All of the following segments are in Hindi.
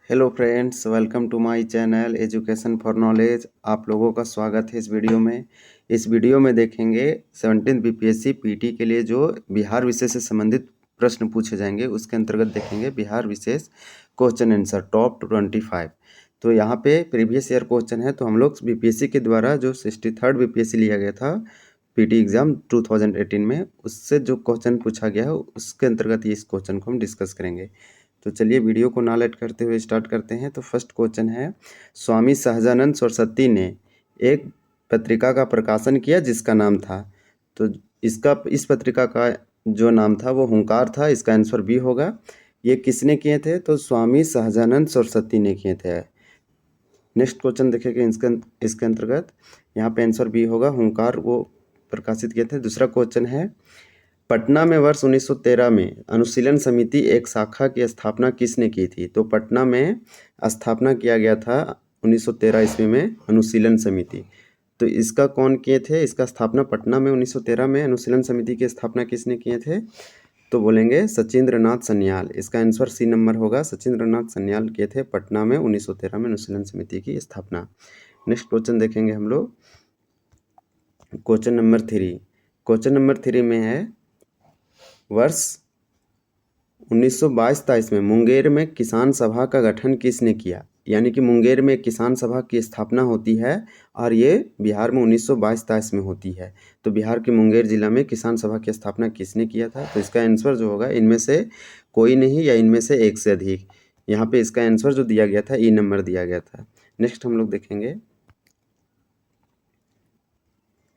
Hello friends, welcome to my channel education for knowledge. आप लोगों का स्वागत है इस वीडियो में। इस वीडियो में देखेंगे 17th बीपीएससी पीटी के लिए जो बिहार विषय से संबंधित प्रश्न पूछे जाएंगे, उसके अंतर्गत देखेंगे बिहार विशेष क्वेश्चन आंसर टॉप 25। तो यहाँ पे प्रीवियस ईयर क्वेश्चन है। तो हम लोग बीपीएससी के द्वारा जो 63rd बीपीएससी लिया गया था पीटी एग्ज़ाम 2018 में, उससे जो क्वेश्चन पूछा गया है उसके अंतर्गत इस क्वेश्चन को हम डिस्कस करेंगे। तो चलिए वीडियो को ना लेट करते हुए स्टार्ट करते हैं। तो फर्स्ट क्वेश्चन है, स्वामी सहजानंद सरस्वती ने एक पत्रिका का प्रकाशन किया जिसका नाम था। तो इस पत्रिका का जो नाम था वो हुंकार था। इसका आंसर बी होगा। ये किसने किए थे? तो स्वामी सहजानंद सरस्वती ने किए थे। नेक्स्ट क्वेश्चन देखेंगे इसके अंतर्गत यहाँ पे आंसर बी होगा, हुंकार वो प्रकाशित किए थे। दूसरा क्वेश्चन है, पटना में वर्ष 1913 में अनुशीलन समिति एक शाखा की स्थापना किसने की थी? तो पटना में स्थापना किया गया था 1913 ईस्वी में अनुशीलन समिति। तो इसका कौन किए थे? इसका स्थापना पटना में 1913 में अनुशीलन समिति की स्थापना किसने किए थे? तो बोलेंगे सचिंद्र नाथ सन्याल। इसका आंसर सी नंबर होगा। सचिंद्र नाथ सन्याल किए थे पटना में 1913 में अनुशीलन समिति की स्थापना। नेक्स्ट क्वेश्चन देखेंगे हम लोग, क्वेश्चन नंबर 3। क्वेश्चन नंबर 3 में है, वर्ष 1922-23 में मुंगेर में किसान सभा का गठन किसने किया? यानी कि मुंगेर में किसान सभा की स्थापना होती है और ये बिहार में 1922-23 में होती है। तो बिहार के मुंगेर जिला में किसान सभा की स्थापना किसने किया था? तो इसका आंसर जो होगा, इनमें से कोई नहीं या इनमें से एक से अधिक। यहाँ पे इसका आंसर जो दिया गया था ई नंबर दिया गया था। नेक्स्ट हम लोग देखेंगे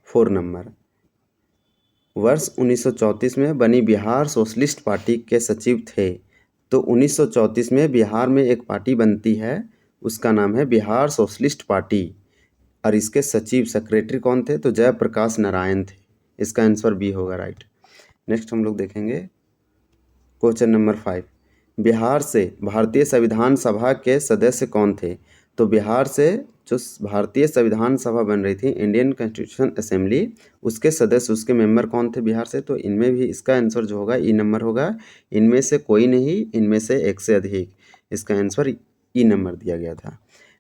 4 नंबर। वर्ष 1934 में बनी बिहार सोशलिस्ट पार्टी के सचिव थे। तो 1934 में बिहार में एक पार्टी बनती है, उसका नाम है बिहार सोशलिस्ट पार्टी, और इसके सचिव सेक्रेटरी कौन थे? तो जयप्रकाश नारायण थे। इसका आंसर बी होगा, राइट। नेक्स्ट हम लोग देखेंगे क्वेश्चन नंबर 5। बिहार से भारतीय संविधान सभा के सदस्य कौन थे? तो बिहार से जो भारतीय संविधान सभा बन रही थी, इंडियन कॉन्स्टिट्यूशन असेंबली, उसके सदस्य, उसके मेंबर कौन थे बिहार से? तो इनमें भी इसका आंसर जो होगा ई नंबर होगा। इनमें से कोई नहीं, इनमें से एक से अधिक। इसका आंसर ई नंबर दिया गया था।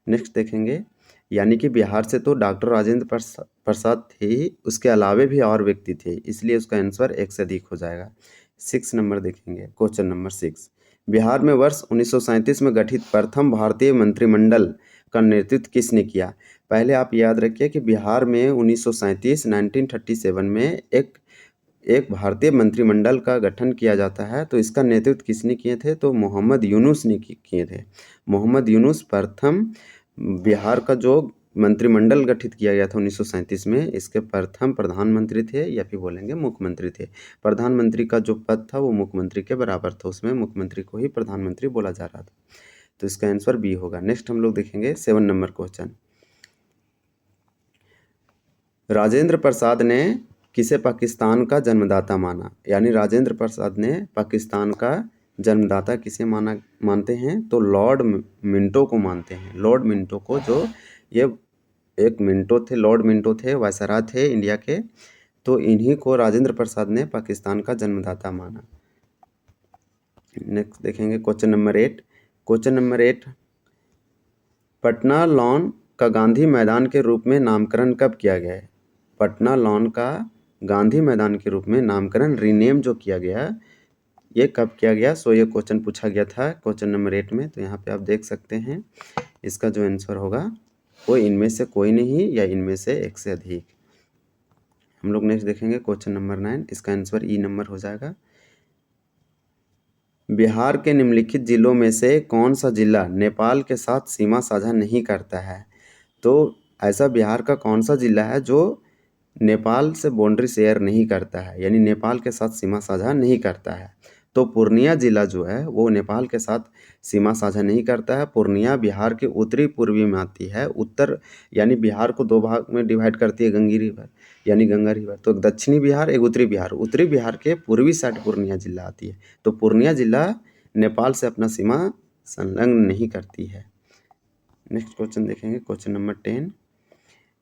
नेक्स्ट देखेंगे, यानी कि बिहार से तो डॉक्टर राजेंद्र प्रसाद थे ही, उसके अलावे भी और व्यक्ति थे, इसलिए उसका आंसर एक से अधिक हो जाएगा। 6 नंबर देखेंगे, क्वेश्चन नंबर 6। बिहार में वर्ष 1937 में गठित प्रथम भारतीय मंत्रिमंडल का नेतृत्व किसने किया? पहले आप याद रखिए कि बिहार में 1937 में एक भारतीय मंत्रिमंडल का गठन किया जाता है। तो इसका नेतृत्व किसने किए थे? तो मोहम्मद यूनुस ने किए थे। मोहम्मद यूनुस प्रथम बिहार का जो मंत्रिमंडल गठित किया गया था 1937 में, इसके प्रथम प्रधानमंत्री थे, या फिर बोलेंगे मुख्यमंत्री थे। प्रधानमंत्री का जो पद था वो मुख्यमंत्री के बराबर था, उसमें मुख्यमंत्री को ही प्रधानमंत्री बोला जा रहा था। तो इसका आंसर बी होगा। नेक्स्ट हम लोग देखेंगे 7 नंबर क्वेश्चन। राजेंद्र प्रसाद ने किसे पाकिस्तान का जन्मदाता माना? यानी राजेंद्र प्रसाद ने पाकिस्तान का जन्मदाता किसे मानते हैं? तो लॉर्ड मिंटो को मानते हैं। लॉर्ड मिंटो को, जो ये एक मिंटो थे, लॉर्ड मिंटो थे, वायसराय थे इंडिया के, तो इन्हीं को राजेंद्र प्रसाद ने पाकिस्तान का जन्मदाता माना। नेक्स्ट देखेंगे question number 8। Question number 8, Patna lawn का गांधी मैदान के रूप में नामकरण कब किया गया है? पटना लॉन का गांधी मैदान के रूप में नामकरण, रीनेम जो किया गया, ये कब किया गया? सो ये क्वेश्चन पूछा गया था क्वेश्चन नंबर 8 में। तो यहाँ पे आप देख सकते हैं इसका जो आंसर होगा वो इनमें से कोई नहीं या इनमें से एक से अधिक। हम लोग नेक्स्ट देखेंगे क्वेश्चन नंबर 9। इसका आंसर ई नंबर हो जाएगा। बिहार के निम्नलिखित जिलों में से कौन सा जिला नेपाल के साथ सीमा साझा नहीं करता है? तो ऐसा बिहार का कौन सा जिला है जो नेपाल से बाउंड्री शेयर नहीं करता है, यानी नेपाल के साथ सीमा साझा नहीं करता है? तो पूर्णिया जिला जो है वो नेपाल के साथ सीमा साझा नहीं करता है। पूर्णिया बिहार के उत्तरी पूर्वी में आती है। उत्तर यानी बिहार को 2 भाग में डिवाइड करती है गंगी रिवर, यानी गंगा रिवर। तो एक दक्षिणी बिहार, एक उत्तरी बिहार। उत्तरी बिहार के पूर्वी साइड पूर्णिया जिला आती है। तो पूर्णिया जिला नेपाल से अपना सीमा संलग्न नहीं करती है। नेक्स्ट क्वेश्चन देखेंगे क्वेश्चन नंबर 10।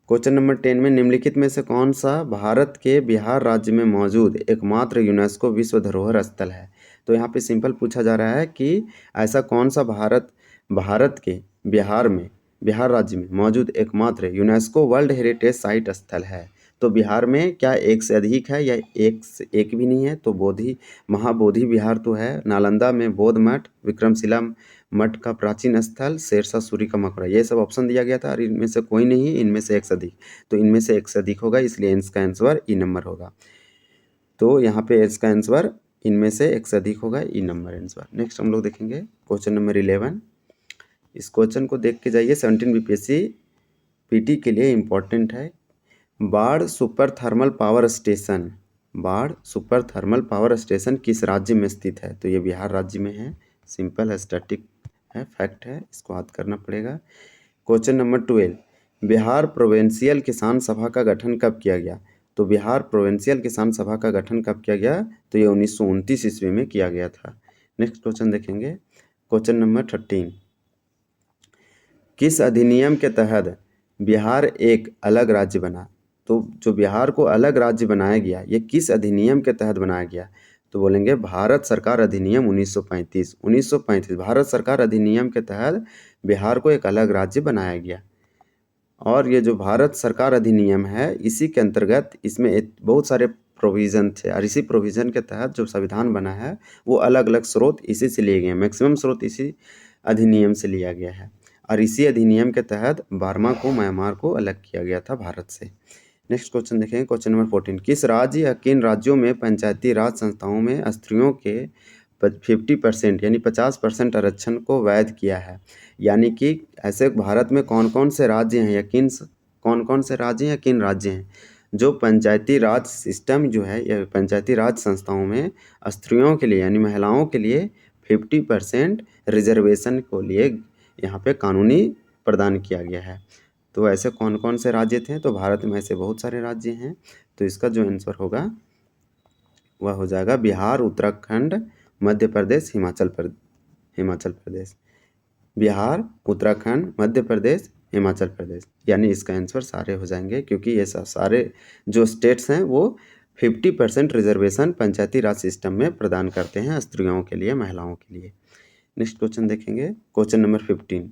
क्वेश्चन नंबर 10 में निम्नलिखित में से कौन सा भारत के बिहार राज्य में मौजूद एकमात्र यूनेस्को विश्व धरोहर स्थल है? तो यहाँ पे सिंपल पूछा जा रहा है कि ऐसा कौन सा भारत भारत के बिहार राज्य में मौजूद एकमात्र यूनेस्को वर्ल्ड हेरिटेज साइट स्थल है। तो बिहार में क्या एक से अधिक है या एक भी नहीं है? तो महाबोधि विहार तो है, नालंदा में बौद्ध मठ, विक्रमशिला मठ का प्राचीन स्थल, शेरशाह सूरी का मकबरा, ये सब ऑप्शन दिया गया था और इनमें से कोई नहीं, इनमें से एक से अधिक। तो इनमें से एक से अधिक होगा, इसलिए इसका आंसर ई नंबर होगा। तो यहाँ पे इसका आंसर इनमें से एक से अधिक होगा, ई नंबर आंसर। नेक्स्ट हम लोग देखेंगे क्वेश्चन नंबर 11। इस क्वेश्चन को देख के जाइए, 17 बीपीएससी पीटी के लिए इम्पोर्टेंट है। बाढ़ सुपर थर्मल पावर स्टेशन किस राज्य में स्थित है? तो ये बिहार राज्य में है। सिंपल है, स्टैटिक है, फैक्ट है, इसको याद करना पड़ेगा। क्वेश्चन नंबर 12, बिहार प्रोविंशियल किसान सभा का गठन कब किया गया? तो बिहार प्रोविंशियल किसान सभा का गठन कब किया गया? तो ये 1929 ईस्वी में किया गया था। नेक्स्ट क्वेश्चन देखेंगे, क्वेश्चन नंबर 13, किस अधिनियम के तहत बिहार एक अलग राज्य बना? तो जो बिहार को अलग राज्य बनाया गया, ये किस अधिनियम के तहत बनाया गया? तो बोलेंगे भारत सरकार अधिनियम 1935 भारत सरकार अधिनियम के तहत बिहार को एक अलग राज्य बनाया गया। और ये जो भारत सरकार अधिनियम है, इसी के अंतर्गत इसमें बहुत सारे प्रोविज़न थे और इसी प्रोविज़न के तहत जो संविधान बना है वो अलग अलग स्रोत इसी से लिए गए हैं, मैक्सिमम स्रोत इसी अधिनियम से लिया गया है। और इसी अधिनियम के तहत बर्मा को, म्यांमार को अलग किया गया था भारत से। नेक्स्ट क्वेश्चन देखेंगे, क्वेश्चन नंबर 14, किस राज्य या किन राज्यों में पंचायती राज संस्थाओं में स्त्रियों के 50% यानी 50% आरक्षण को वैध किया है? यानी कि ऐसे भारत में कौन कौन से राज्य हैं या किन राज्य हैं जो पंचायती राज सिस्टम जो है या पंचायती राज संस्थाओं में स्त्रियों के लिए यानी महिलाओं के लिए 50% रिजर्वेशन को लिए यहाँ पे कानूनी प्रदान किया गया है। तो ऐसे कौन कौन से राज्य थे? तो भारत में ऐसे बहुत सारे राज्य हैं। तो इसका जो आंसर होगा वह हो जाएगा बिहार, उत्तराखंड, मध्य प्रदेश, हिमाचल प्रदेश। बिहार, उत्तराखंड, मध्य प्रदेश, हिमाचल प्रदेश, यानी इसका आंसर सारे हो जाएंगे क्योंकि ये सारे जो स्टेट्स हैं वो 50% रिजर्वेशन पंचायती राज सिस्टम में प्रदान करते हैं स्त्रियों के लिए, महिलाओं के लिए। नेक्स्ट क्वेश्चन देखेंगे, क्वेश्चन नंबर 15।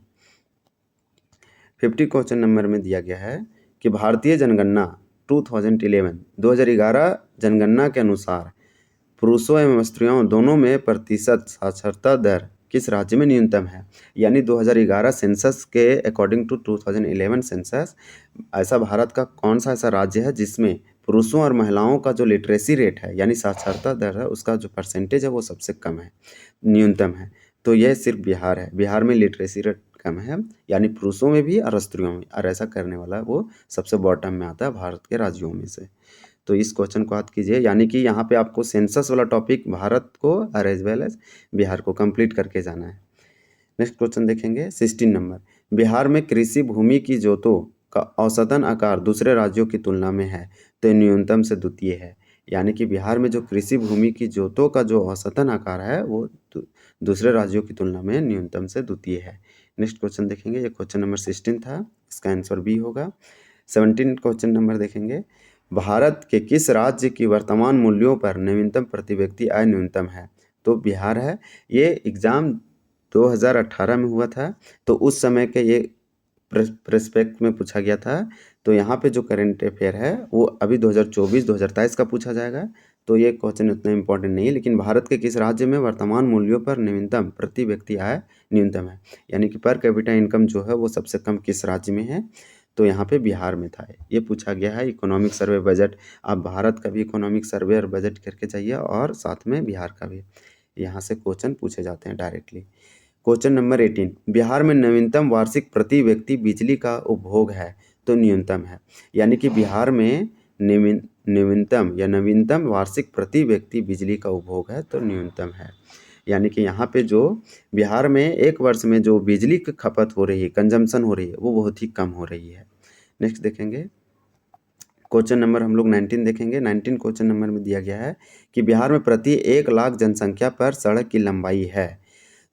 50 क्वेश्चन नंबर में दिया गया है कि भारतीय जनगणना 2011 जनगणना के अनुसार पुरुषों एवं स्त्रियों दोनों में प्रतिशत साक्षरता दर किस राज्य में न्यूनतम है? यानी 2011 सेंसस के अकॉर्डिंग टू 2011 सेंसस ऐसा भारत का कौन सा ऐसा राज्य है जिसमें पुरुषों और महिलाओं का जो लिटरेसी रेट है यानी साक्षरता दर है उसका जो परसेंटेज है वो सबसे कम है, न्यूनतम है? तो यह सिर्फ बिहार है। बिहार में लिटरेसी रेट कम है यानी पुरुषों में भी और स्त्रियों में, और ऐसा करने वाला वो सबसे बॉटम में आता है भारत के राज्यों में से। तो इस क्वेश्चन को याद कीजिए, यानी कि यहाँ पे आपको सेंसस वाला टॉपिक भारत को और एज वेल एज बिहार को कंप्लीट करके जाना है। नेक्स्ट क्वेश्चन देखेंगे, 16 नंबर, बिहार में कृषि भूमि की जोतों का औसतन आकार दूसरे राज्यों की तुलना में है तो न्यूनतम से द्वितीय है। यानी कि बिहार में जो कृषि भूमि की जोतों का जो औसतन आकार है वो दूसरे राज्यों की तुलना में न्यूनतम से द्वितीय है। नेक्स्ट क्वेश्चन देखेंगे, ये क्वेश्चन नंबर 16 था, इसका आंसर बी होगा। 17 क्वेश्चन नंबर देखेंगे, भारत के किस राज्य की वर्तमान मूल्यों पर नवीनतम प्रति व्यक्ति आय न्यूनतम है? तो बिहार है। ये एग्ज़ाम 2018 में हुआ था, तो उस समय के ये प्रेस्पेक्ट में पूछा गया था। तो यहाँ पे जो करंट अफेयर है वो अभी 2024-2023 का पूछा जाएगा, तो ये क्वेश्चन उतना इम्पोर्टेंट नहीं है। लेकिन भारत के किस राज्य में वर्तमान मूल्यों पर नवीनतम प्रति व्यक्ति आय न्यूनतम है, यानी कि पर कैपिटा इनकम जो है वो सबसे कम किस राज्य में है? तो यहाँ पे बिहार में था। ये पूछा गया है इकोनॉमिक सर्वे बजट, आप भारत का भी इकोनॉमिक सर्वे और बजट करके जाइए और साथ में बिहार का भी, यहाँ से क्वेश्चन पूछे जाते हैं डायरेक्टली। क्वेश्चन नंबर 18, बिहार में नवीनतम वार्षिक प्रति व्यक्ति बिजली का उपभोग है तो न्यूनतम है। यानी कि बिहार में नवीनतम वार्षिक प्रति व्यक्ति बिजली का उपभोग है तो न्यूनतम है। यानी कि यहाँ पे जो बिहार में एक वर्ष में जो बिजली की खपत हो रही है, कंजम्पशन हो रही है, वो बहुत ही कम हो रही है। नेक्स्ट देखेंगे, क्वेश्चन नंबर हम लोग 19 देखेंगे। 19 क्वेश्चन नंबर में दिया गया है कि बिहार में प्रति 1 लाख जनसंख्या पर सड़क की लंबाई है।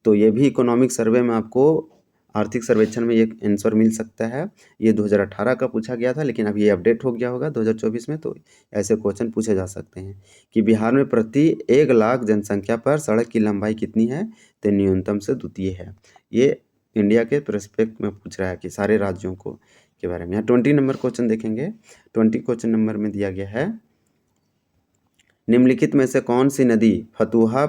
तो ये भी इकोनॉमिक सर्वे में आपको आर्थिक सर्वेक्षण में एक आंसर मिल सकता है। ये 2018 का पूछा गया था, लेकिन अब ये अपडेट हो गया होगा 2024 में, तो ऐसे क्वेश्चन पूछे जा सकते हैं कि बिहार में प्रति 1 लाख जनसंख्या पर सड़क की लंबाई कितनी है? तो न्यूनतम से द्वितीय है। ये इंडिया के प्रोस्पेक्ट में पूछ रहा है कि सारे राज्यों को के बारे में। यहाँ 20 नंबर क्वेश्चन देखेंगे। 20 क्वेश्चन नंबर में दिया गया है, निम्नलिखित में से कौन सी नदी फतुहा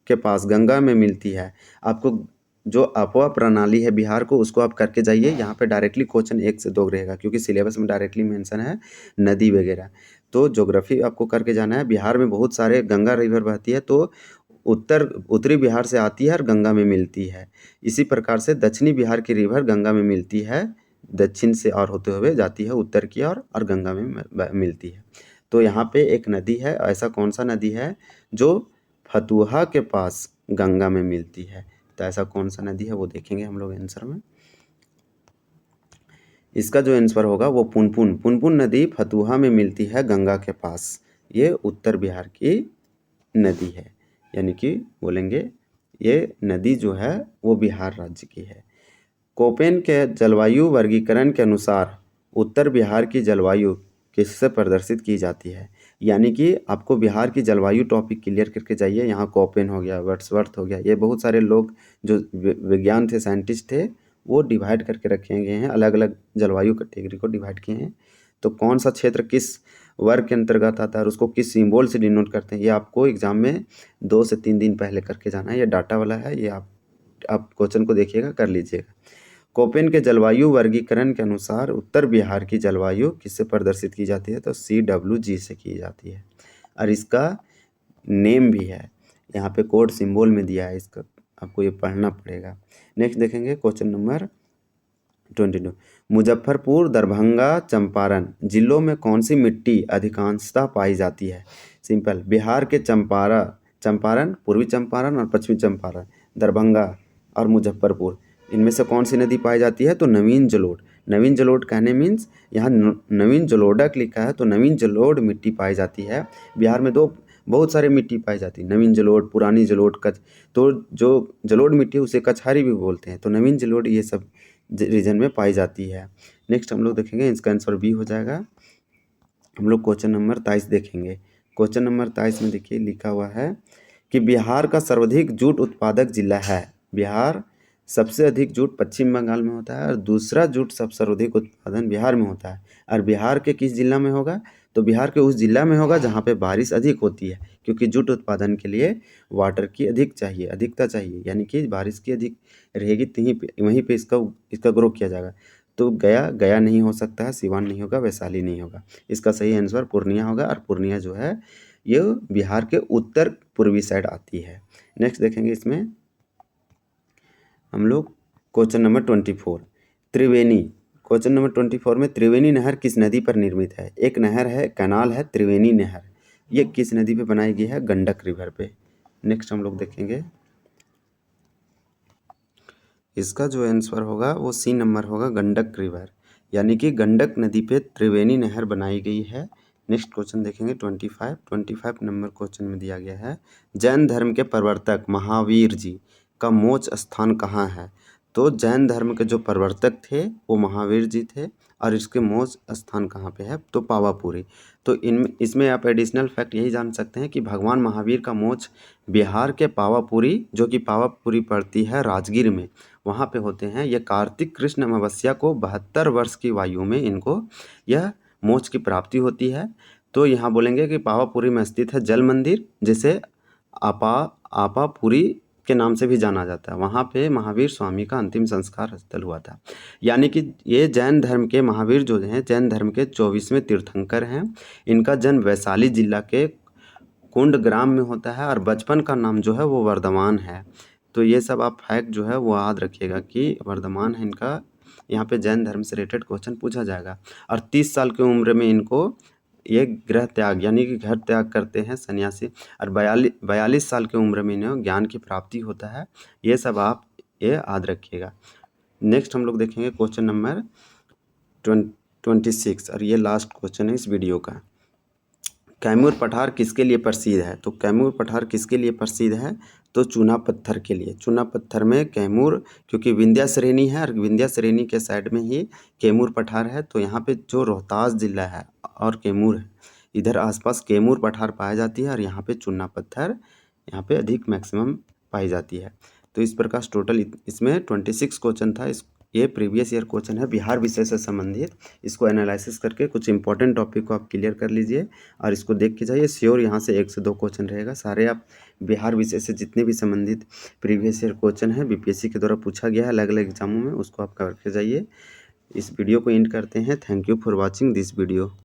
के पास गंगा में मिलती है। आपको जो अफवाह प्रणाली है बिहार को, उसको आप करके जाइए। यहाँ पे डायरेक्टली क्वेश्चन 1 से 2 रहेगा, क्योंकि सिलेबस में डायरेक्टली मेंशन है नदी वगैरह। तो ज्योग्राफी आपको करके जाना है। बिहार में बहुत सारे गंगा रिवर बहती है, तो उत्तरी बिहार से आती है और गंगा में मिलती है। इसी प्रकार से दक्षिणी बिहार की रिवर गंगा में मिलती है, दक्षिण से और होते हुए जाती है उत्तर की ओर और गंगा में मिलती है। तो यहाँ पे एक नदी है, ऐसा कौन सा नदी है जो फतुहा के पास गंगा में मिलती है। तो ऐसा कौन सा नदी है वो देखेंगे हम लोग आंसर में। इसका जो आंसर होगा वो पुनपुन। पुनपुन नदी फतुहा में मिलती है गंगा के पास। ये उत्तर बिहार की नदी है, यानी कि बोलेंगे ये नदी जो है वो बिहार राज्य की है। कोपेन के जलवायु वर्गीकरण के अनुसार उत्तर बिहार की जलवायु किससे प्रदर्शित की जाती है। यानी कि आपको बिहार की जलवायु टॉपिक क्लियर करके जाइए। यहाँ कोपेन हो गया, वर्ड्सवर्थ हो गया, ये बहुत सारे लोग जो विज्ञान थे, साइंटिस्ट थे, वो डिवाइड करके रखे गए हैं, अलग अलग जलवायु कैटेगरी को डिवाइड किए हैं। तो कौन सा क्षेत्र किस वर्ग के अंतर्गत आता है और उसको किस सिंबल से डिनोट करते हैं, ये आपको एग्जाम में 2 से 3 दिन पहले करके जाना है। ये डाटा वाला है, ये आप क्वेश्चन को देखिएगा, कर लीजिएगा। कोपेन के जलवायु वर्गीकरण के अनुसार उत्तर बिहार की जलवायु किससे प्रदर्शित की जाती है, तो CWG से की जाती है। और इसका नेम भी है, यहाँ पे कोड सिंबल में दिया है, इसका आपको ये पढ़ना पड़ेगा। नेक्स्ट देखेंगे क्वेश्चन नंबर 22। मुजफ्फरपुर, दरभंगा, चंपारण जिलों में कौन सी मिट्टी अधिकांशतः पाई जाती है। सिंपल, बिहार के चंपारण, पूर्वी चंपारण और पश्चिमी चंपारण, दरभंगा और मुजफ्फरपुर, इनमें से कौन सी नदी पाई जाती है, तो नवीन जलोढ़। नवीन जलोढ़ कहने मीन्स यहाँ नवीन जलोढ़क लिखा है, तो नवीन जलोढ़ मिट्टी पाई जाती है। बिहार में बहुत सारे मिट्टी पाई जाती है, नवीन जलोढ़, पुरानी जलोढ़, तो जो जलोढ़ मिट्टी है उसे कछारी भी बोलते हैं। तो नवीन जलोढ़ ये सब रीजन में पाई जाती है। नेक्स्ट हम लोग देखेंगे, इसका आंसर बी हो जाएगा। हम लोग क्वेश्चन नंबर 23 देखेंगे। क्वेश्चन नंबर 23 में देखिए लिखा हुआ है कि बिहार का सर्वाधिक जूट उत्पादक जिला है। बिहार सबसे अधिक जूट पश्चिम बंगाल में होता है और दूसरा जूट सबसे सर्वाधिक उत्पादन बिहार में होता है। और बिहार के किस जिला में होगा, तो बिहार के उस जिला में होगा जहाँ पे बारिश अधिक होती है, क्योंकि जूट उत्पादन के लिए वाटर की अधिकता चाहिए, यानी कि बारिश की अधिक रहेगी वहीं पे इसका ग्रो किया जाएगा। तो गया नहीं हो सकता है, सिवान नहीं होगा, वैशाली नहीं होगा। इसका सही आंसर पूर्णिया होगा, और पूर्णिया जो है ये बिहार के उत्तर पूर्वी साइड आती है। नेक्स्ट देखेंगे इसमें हम लोग क्वेश्चन नंबर 24, त्रिवेणी। क्वेश्चन नंबर 24 में त्रिवेणी नहर किस नदी पर निर्मित है। एक नहर है, कैनाल है, त्रिवेणी नहर, ये किस नदी पे बनाई गई है, गंडक रिवर पे। नेक्स्ट हम लोग देखेंगे, इसका जो आंसर होगा वो सी नंबर होगा, गंडक रिवर, यानी कि गंडक नदी पे त्रिवेणी नहर बनाई गई है। नेक्स्ट क्वेश्चन देखेंगे 25 नंबर क्वेश्चन में दिया गया है, जैन धर्म के प्रवर्तक महावीर जी का मोक्ष स्थान कहाँ है। तो जैन धर्म के जो प्रवर्तक थे वो महावीर जी थे, और इसके मोक्ष स्थान कहाँ पे है, तो पावापुरी। तो इसमें आप एडिशनल फैक्ट यही जान सकते हैं कि भगवान महावीर का मोक्ष बिहार के पावापुरी, जो कि पावापुरी पड़ती है राजगीर में, वहाँ पे होते हैं। यह कार्तिक कृष्ण अमावस्या को 72 वर्ष की वायु में इनको यह मोक्ष की प्राप्ति होती है। तो यहाँ बोलेंगे कि पावापुरी में स्थित है जल मंदिर, जिसे आपापुरी के नाम से भी जाना जाता है। वहाँ पे महावीर स्वामी का अंतिम संस्कार स्थल हुआ था। यानी कि ये जैन धर्म के महावीर जो हैं, जैन धर्म के 24वें तीर्थंकर हैं। इनका जन्म वैशाली जिला के कुंड ग्राम में होता है, और बचपन का नाम जो है वो वर्धमान है। तो ये सब आप फैक्ट जो है वो याद रखिएगा कि वर्धमान है इनका। यहाँ पे जैन धर्म से रिलेटेड क्वेश्चन पूछा जाएगा। और 30 साल की उम्र में इनको ये गृह त्याग यानी कि घर त्याग करते हैं सन्यासी, और 42 साल की उम्र में इन्हें ज्ञान की प्राप्ति होता है। ये सब आप ये याद रखिएगा। नेक्स्ट हम लोग देखेंगे क्वेश्चन नंबर 26, और ये लास्ट क्वेश्चन है इस वीडियो का। कैमूर पठार किसके लिए प्रसिद्ध है। तो कैमूर पठार किसके लिए प्रसिद्ध है, तो चूना पत्थर के लिए। चूना पत्थर में कैमूर, क्योंकि विंध्या श्रेणी है और विंध्या श्रेणी के साइड में ही कैमूर पठार है। तो यहाँ पे जो रोहतास जिला है और कैमूर है, इधर आसपास कैमूर पठार पाई जाती है, और यहाँ पे चूना पत्थर यहाँ पे अधिक मैक्सिमम पाई जाती है। तो इस प्रकार टोटल इसमें 26 क्वेश्चन था। ये प्रीवियस ईयर क्वेश्चन है बिहार विषय से संबंधित। इसको एनालिसिस करके कुछ इंपॉर्टेंट टॉपिक को आप क्लियर कर लीजिए और इसको देख के जाइए। श्योर यहाँ से 1 से 2 क्वेश्चन रहेगा। सारे आप बिहार विषय से जितने भी संबंधित प्रीवियस ईयर क्वेश्चन है बीपीएससी के द्वारा पूछा गया है अलग अलग एग्जामों में, उसको आप करके जाइए। इस वीडियो को एंड करते हैं। Thank you for watching this video.